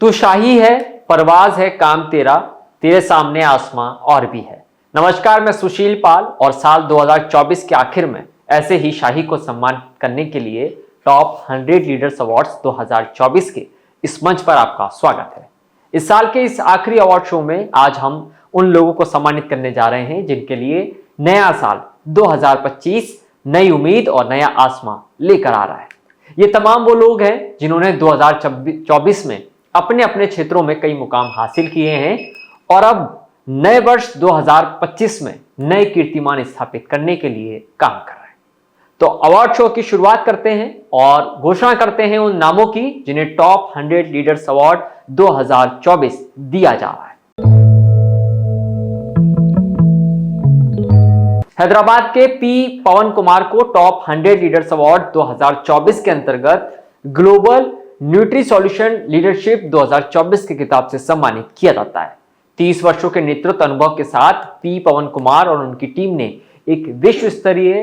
तू शाही है, परवाज है काम तेरा, तेरे सामने आसमां और भी है। नमस्कार, मैं सुशील पाल और साल 2024 के आखिर में ऐसे ही शाही को सम्मानित करने के लिए टॉप 100 लीडर्स अवार्ड्स 2024 के इस मंच पर आपका स्वागत है। इस साल के इस आखिरी अवार्ड शो में आज हम उन लोगों को सम्मानित करने जा रहे हैं जिनके लिए नया साल 2025 नई उम्मीद और नया आसमां लेकर आ रहा है। ये तमाम वो लोग हैं जिन्होंने 2024 में अपने अपने क्षेत्रों में कई मुकाम हासिल किए हैं और अब नए वर्ष 2025 में नए कीर्तिमान स्थापित करने के लिए काम कर रहे हैं। तो अवार्ड शो की शुरुआत करते हैं और घोषणा करते हैं उन नामों की जिन्हें टॉप 100 लीडर्स अवार्ड 2024 दिया जा रहा है। हैदराबाद के पी पवन कुमार को टॉप 100 लीडर्स अवार्ड 2024 के अंतर्गत ग्लोबल न्यूट्री सॉल्यूशन लीडरशिप 2024 के खिताब से सम्मानित किया जाता है। 30 वर्षों के नेतृत्व अनुभव के साथ पी पवन कुमार और उनकी टीम ने एक विश्व स्तरीय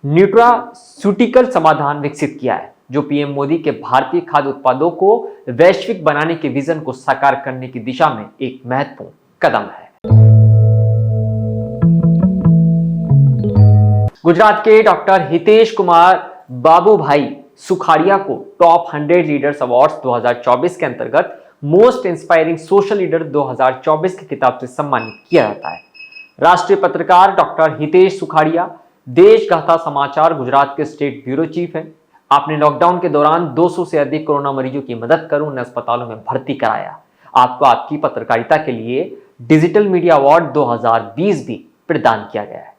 न्यूट्रास्यूटिकल समाधान विकसित किया है जो पीएम मोदी के भारतीय खाद्य उत्पादों को वैश्विक बनाने के विजन को साकार करने की दिशा में एक महत्वपूर्ण कदम है। गुजरात के डॉक्टर हितेश कुमार बाबूभाई सुखाड़िया को टॉप 100 लीडर्स अवार्ड्स 2024 के अंतर्गत मोस्ट इंस्पायरिंग सोशल लीडर 2024 के खिताब से सम्मानित किया जाता है। राष्ट्रीय पत्रकार डॉक्टर हितेश सुखाड़िया देशगाथा समाचार गुजरात के स्टेट ब्यूरो चीफ हैं। आपने लॉकडाउन के दौरान 200 से अधिक कोरोना मरीजों की मदद कर उन्हें अस्पतालों में भर्ती कराया। आपको आपकी पत्रकारिता के लिए डिजिटल मीडिया अवार्ड 2020 भी प्रदान किया गया है।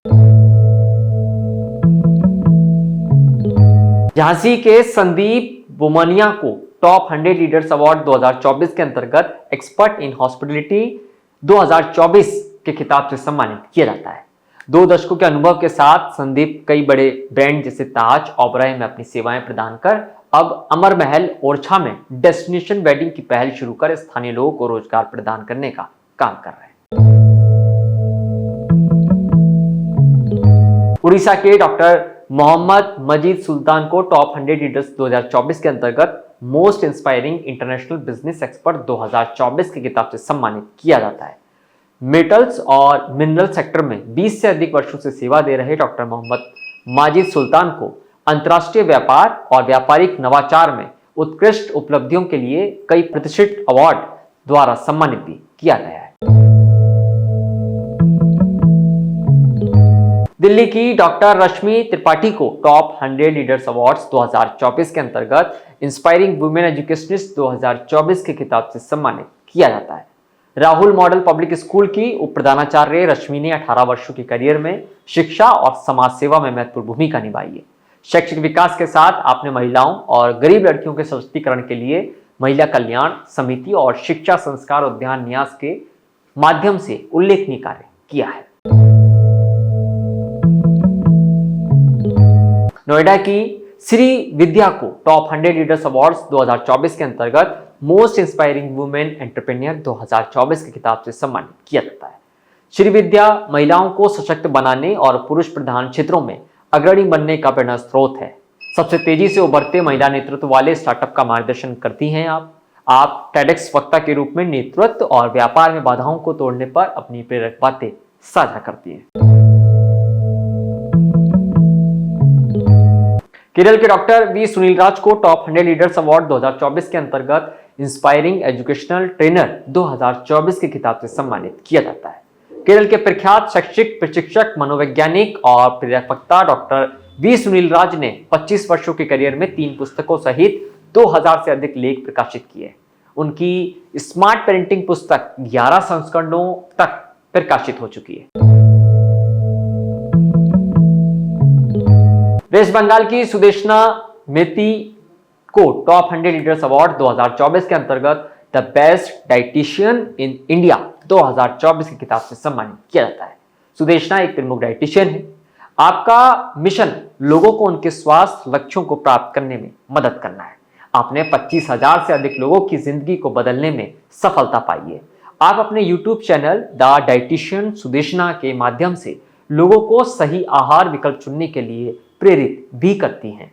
झांसी के संदीप बुमनिया को टॉप 100 लीडर्स अवार्ड 2024 के अंतर्गत एक्सपर्ट इन हॉस्पिटलिटी 2024 के खिताब से सम्मानित किया जाता है। 2 दशकों के अनुभव के साथ संदीप कई बड़े ब्रांड जैसे ताज ओबराय में अपनी सेवाएं प्रदान कर अब अमर महल ओरछा में डेस्टिनेशन वेडिंग की पहल शुरू कर स्थानीय लोगों को रोजगार प्रदान करने का काम कर रहे हैं। उड़ीसा के डॉक्टर मोहम्मद मजीद सुल्तान को टॉप 100 लीडर्स 2024 के अंतर्गत most inspiring international business expert 2024 के खिताब से सम्मानित किया जाता है। मेटल्स और मिनरल सेक्टर में 20 से अधिक वर्षों से सेवा दे रहे डॉक्टर मोहम्मद माजिद सुल्तान को अंतर्राष्ट्रीय व्यापार और व्यापारिक नवाचार में उत्कृष्ट उपलब्धियों के लिए कई प्रतिष्ठित अवार्ड द्वारा सम्मानित भी किया गया है। दिल्ली की डॉक्टर रश्मि त्रिपाठी को टॉप 100 लीडर्स अवार्ड्स 2024 के अंतर्गत इंस्पायरिंग वुमेन एजुकेशनिस्ट 2024 के खिताब से सम्मानित किया जाता है। राहुल मॉडल पब्लिक स्कूल की उप प्रधानाचार्य रश्मि ने 18 वर्षों के करियर में शिक्षा और समाज सेवा में महत्वपूर्ण भूमिका निभाई है। शैक्षिक विकास के साथ आपने महिलाओं और गरीब लड़कियों के सशक्तिकरण के लिए महिला कल्याण समिति और शिक्षा संस्कार उद्यान न्यास के माध्यम से उल्लेखनीय कार्य किया है। नोएडा की श्री विद्या को टॉप 100 लीडर्स अवार्ड्स 2024 के अंतर्गत मोस्ट इंस्पायरिंग वुमेन एंटरप्रेन्योर 2024 के खिताब से सम्मानित किया जाता है। श्री विद्या महिलाओं को सशक्त बनाने और पुरुष प्रधान क्षेत्रों में अग्रणी बनने का प्रेरणा स्रोत है। सबसे तेजी से उभरते महिला नेतृत्व वाले स्टार्टअप का मार्गदर्शन करती हैं आप टेडेक्स वक्ता के रूप में नेतृत्व और व्यापार में बाधाओं को तोड़ने पर अपनी प्रेरक बातें साझा करती हैं। केरल के डॉक्टर वी सुनील राज को टॉप 100 लीडर्स अवार्ड 2024 के अंतर्गत इंस्पायरिंग एजुकेशनल ट्रेनर 2024 के खिताब से सम्मानित किया जाता है। केरल के प्रख्यात शैक्षिक प्रशिक्षक मनोवैज्ञानिक और प्रेरक वक्ता डॉक्टर वी सुनील राज ने 25 वर्षों के करियर में 3 पुस्तकों सहित 2000 से अधिक लेख प्रकाशित किए। उनकी स्मार्ट पेरेंटिंग पुस्तक 11 संस्करणों तक प्रकाशित हो चुकी है। वेस्ट बंगाल की सुदेशना मेती को टॉप 100 लीडर्स अवार्ड 2024 के अंतर्गत the best dietitian in India 2024 के खिताब से सम्मानित किया जाता है। सुदेशना एक प्रमुख डाइटिशियन है। आपका मिशन लोगों को उनके स्वास्थ्य लक्ष्यों को प्राप्त करने में मदद करना है। आपने 25,000 से अधिक लोगों की जिंदगी को बदलने में सफलता पाई है। आप अपने YouTube channel the dietitian Sudeshna के माध्यम से लोगों को सही आहार विकल्प चुनने के लिए प्रेरित भी करती हैं।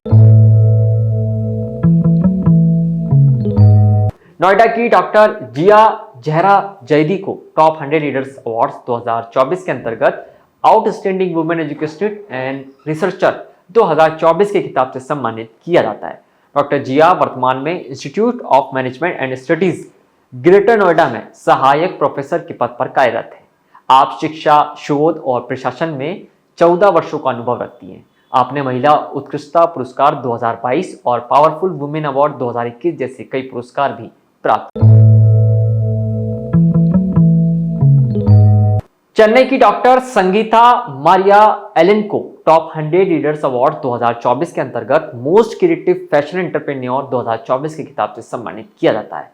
नोएडा की डॉक्टर जिया जहरा जैदी को टॉप 100 लीडर्स अवार्ड्स 2024 के अंतर्गत outstanding women educationist and researcher 2024 के खिताब से सम्मानित किया जाता है। डॉक्टर जिया वर्तमान में institute of management and studies greater Noida में सहायक प्रोफेसर के पद पर कार्यरत है। आप शिक्षा, शोध और प्रशासन में 14 वर्षों का अनुभव रखती हैं। आपने महिला उत्कृष्टता पुरस्कार 2022 और पावरफुल वुमेन अवार्ड 2021 जैसे कई पुरस्कार भी प्राप्त। चेन्नई की डॉक्टर संगीता मारिया एलन को टॉप 100 लीडर्स अवार्ड 2024 के अंतर्गत मोस्ट क्रिएटिव फैशन एंटरप्रेन्योर 2024 के खिताब से सम्मानित किया जाता है।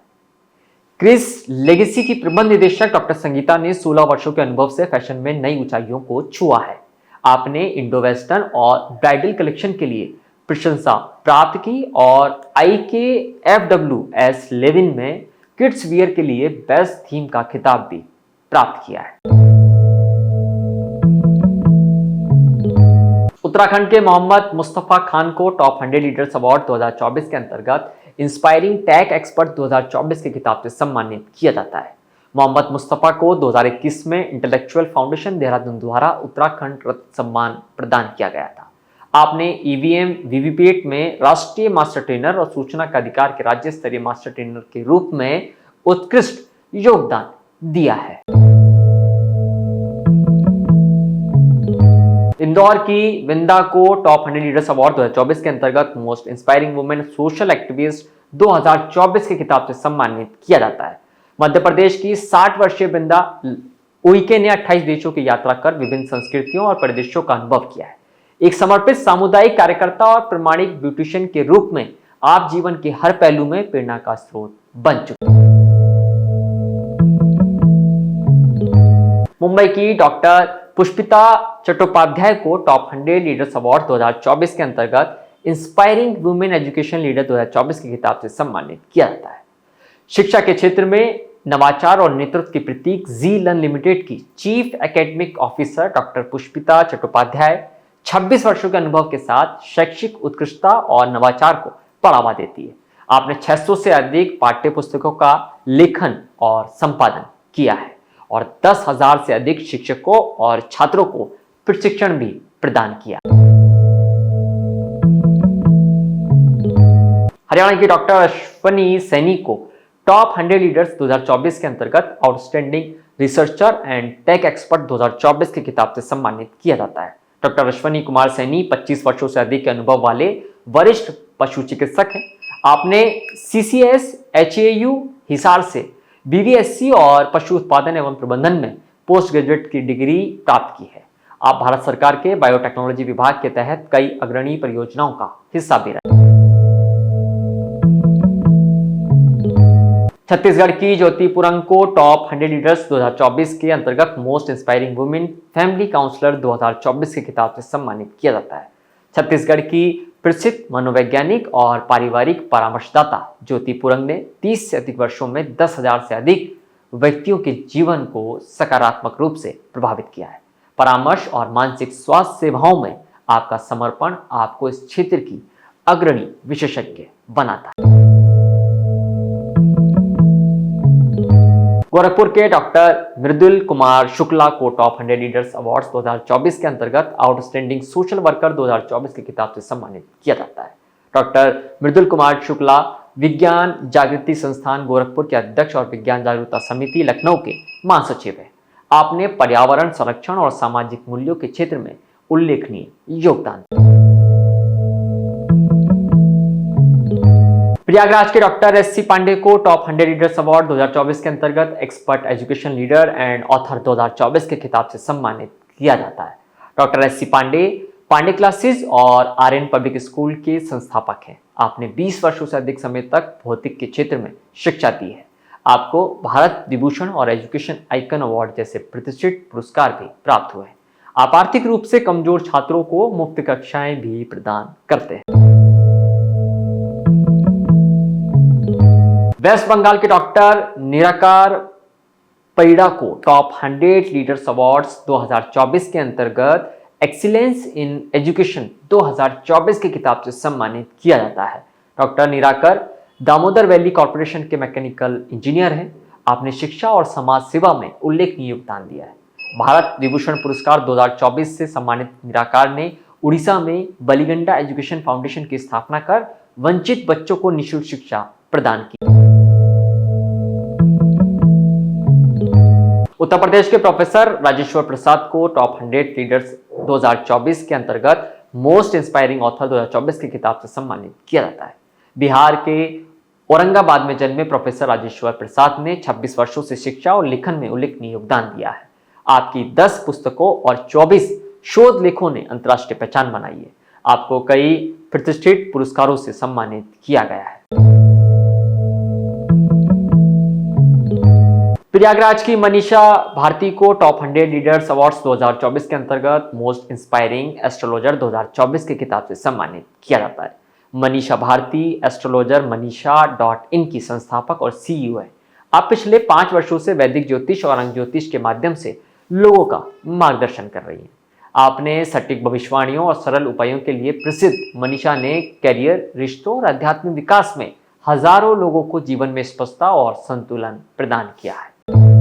क्रिस लेगेसी की प्रबंध निदेशक डॉक्टर संगीता ने 16 वर्षों के अनुभव से फैशन में नई ऊंचाइयों को छुआ है। आपने इंडो वेस्टर्न और ब्राइडल कलेक्शन के लिए प्रशंसा प्राप्त की और IKFWS 11 में किड्स वियर के लिए बेस्ट थीम का खिताब भी प्राप्त किया है। उत्तराखंड के मोहम्मद मुस्तफा खान को टॉप 100 लीडर्स अवार्ड 2024 के अंतर्गत इंस्पायरिंग टेक एक्सपर्ट 2024 के खिताब से सम्मानित किया जाता है। मोहम्मद मुस्तफा को 2021 में इंटेलेक्चुअल फाउंडेशन देहरादून द्वारा उत्तराखंड रत्न सम्मान प्रदान किया गया था। आपने EVM वीवीपैट में राष्ट्रीय मास्टर ट्रेनर और सूचना का अधिकार के राज्य स्तरीय मास्टर ट्रेनर के रूप में उत्कृष्ट योगदान दिया है। इंदौर की विंदा को टॉप 100 लीडर्स अवार्ड 2024 के अंतर्गत most inspiring women social activist 2024 के खिताब से सम्मानित किया जाता है। मध्य प्रदेश की 60 वर्षीय विंदा उइके ने 28 देशों की यात्रा कर विभिन्न संस्कृतियों और परिदृश्यों का अनुभव किया है। एक समर्पित सामुदायिक कार्यकर्ता और प्रमाणिक ब्यूटिशियन के रूप में आप जीवन के हर पहलू में प्रेरणा का स्रोत बन चुके हैं। मुंबई की डॉक्टर पुष्पिता चट्टोपाध्याय को टॉप 100 लीडर्स अवार्ड 2024 के अंतर्गत इंस्पायरिंग वुमेन एजुकेशन लीडर 2024 के खिताब से सम्मानित किया जाता है। शिक्षा के क्षेत्र में नवाचार और नेतृत्व के प्रतीक जी लर्न लिमिटेड की chief academic officer doctor Pushpita Chattopadhyay 26 वर्षों के अनुभव के साथ शैक्षिक उत्कृष्टता और नवाचार को बढ़ावा देती है। आपने 600 से अधिक पाठ्य पुस्तकों का लेखन और संपादन किया है और 10,000 से अधिक शिक्षकों और छात्रों को प्रशिक्षण भी प्रदान किया। हरियाणा की डॉक्टर अश्वनी सैनी को टॉप 100 लीडर्स 2024 के अंतर्गत outstanding researcher and tech expert 2024 के खिताब से सम्मानित किया जाता है। डॉक्टर अश्वनी कुमार सैनी 25 वर्षों से अधिक के अनुभव वाले वरिष्ठ पशु चिकित्सक हैं। आपने CCS HAU हिसार से BVSC और पशु उत्पादन एवं प्रबंधन में पोस्ट ग्रेजुएट की डिग्री प्राप्त की है। आप भारत सरकार के बायोटेक्नोलॉजी विभाग के तहत कई अग्रणी परियोजनाओं का हिस्सा भी रहे। छत्तीसगढ़ की ज्योति पुरंग को टॉप 100 लीडर्स 2024 के अंतर्गत most inspiring women family counsellor 2024 के खिताब से सम्मानित किया जाता है। छत्तीसगढ़ की प्रसिद्ध मनोवैज्ञानिक और पारिवारिक परामर्शदाता ज्योति पुरंग ने 30 से अधिक वर्षों में 10,000 से अधिक व्यक्तियों के जीवन को सकारात्मक रूप से प्रभावित किया है। परामर्श और मानसिक स्वास्थ्य सेवाओं में आपका समर्पण आपको इस क्षेत्र की अग्रणी विशेषज्ञ बनाता है। गोरखपुर के डॉक्टर मृदुल कुमार शुक्ला को टॉप 100 लीडर्स अवार्ड्स 2024 के अंतर्गत आउटस्टैंडिंग सोशल वर्कर 2024 के खिताब से सम्मानित किया जाता है। डॉक्टर मृदुल कुमार शुक्ला विज्ञान जागृति संस्थान गोरखपुर के अध्यक्ष और विज्ञान जागरूकता समिति लखनऊ के महासचिव हैं। आपने पर्यावरण संरक्षण और सामाजिक मूल्यों के क्षेत्र में उल्लेखनीय योगदान दिया। प्रयागराज के डॉक्टर SC पांडे को टॉप 100 लीडर्स अवार्ड 2024 के अंतर्गत expert education leader and author 2024 के खिताब से सम्मानित किया जाता है। डॉक्टर SC पांडे क्लासेस और RN पब्लिक स्कूल के संस्थापक हैं। आपने 20 वर्षों से अधिक समय तक भौतिक के क्षेत्र में शिक्षा दी है। आपको भारत विभूषण और एजुकेशन आइकन अवार्ड जैसे प्रतिष्ठित पुरस्कार भी प्राप्त हुए हैं। आप आर्थिक रूप से कमजोर छात्रों को मुफ्त कक्षाएं भी प्रदान करते हैं। वेस्ट बंगाल के डॉक्टर निराकार पैड़ा को टॉप 100 लीडर्स अवार्ड्स 2024 के अंतर्गत एक्सीलेंस इन एजुकेशन 2024 के खिताब से सम्मानित किया जाता है। Doctor Nirakar Damodar valley corporation के मैकेनिकल इंजीनियर हैं। आपने शिक्षा और समाज सेवा में उल्लेखनीय योगदान दिया है। भारत विभूषण पुरस्कार 2024 से सम्मानित निराकार ने उड़ीसा में बलिगंडा एजुकेशन फाउंडेशन की स्थापना कर वंचित बच्चों को निःशुल्क शिक्षा प्रदान की। उत्तर प्रदेश के प्रोफेसर राजेश्वर प्रसाद को टॉप 100 लीडर्स 2024 के अंतर्गत मोस्ट इंस्पायरिंग ऑथर 2024 की किताब से सम्मानित किया जाता है। बिहार के औरंगाबाद में जन्मे प्रोफेसर राजेश्वर प्रसाद ने 26 वर्षों से शिक्षा और लेखन में उल्लेखनीय योगदान दिया है। आपकी 10 पुस्तकों और 24 शोध लेखों ने अंतर्राष्ट्रीय पहचान बनाई है। आपको कई प्रतिष्ठित पुरस्कारों से सम्मानित किया गया है। प्रयागराज की मनीषा भारती को टॉप 100 लीडर्स अवार्ड्स 2024 के अंतर्गत मोस्ट इंस्पायरिंग एस्ट्रोलॉजर 2024 की किताब से सम्मानित किया जाता है। मनीषा भारती एस्ट्रोलॉजर मनीषा.in की संस्थापक और सीईओ है। आप पिछले 5 वर्षों से वैदिक ज्योतिष और अंक ज्योतिष के माध्यम से लोगों का मार्गदर्शन कर रही हैं। आपने सटीक भविष्यवाणियों और सरल उपायों के लिए प्रसिद्ध मनीषा ने करियर, रिश्तों और आध्यात्मिक विकास में हजारों लोगों को जीवन में स्पष्टता और संतुलन प्रदान किया है।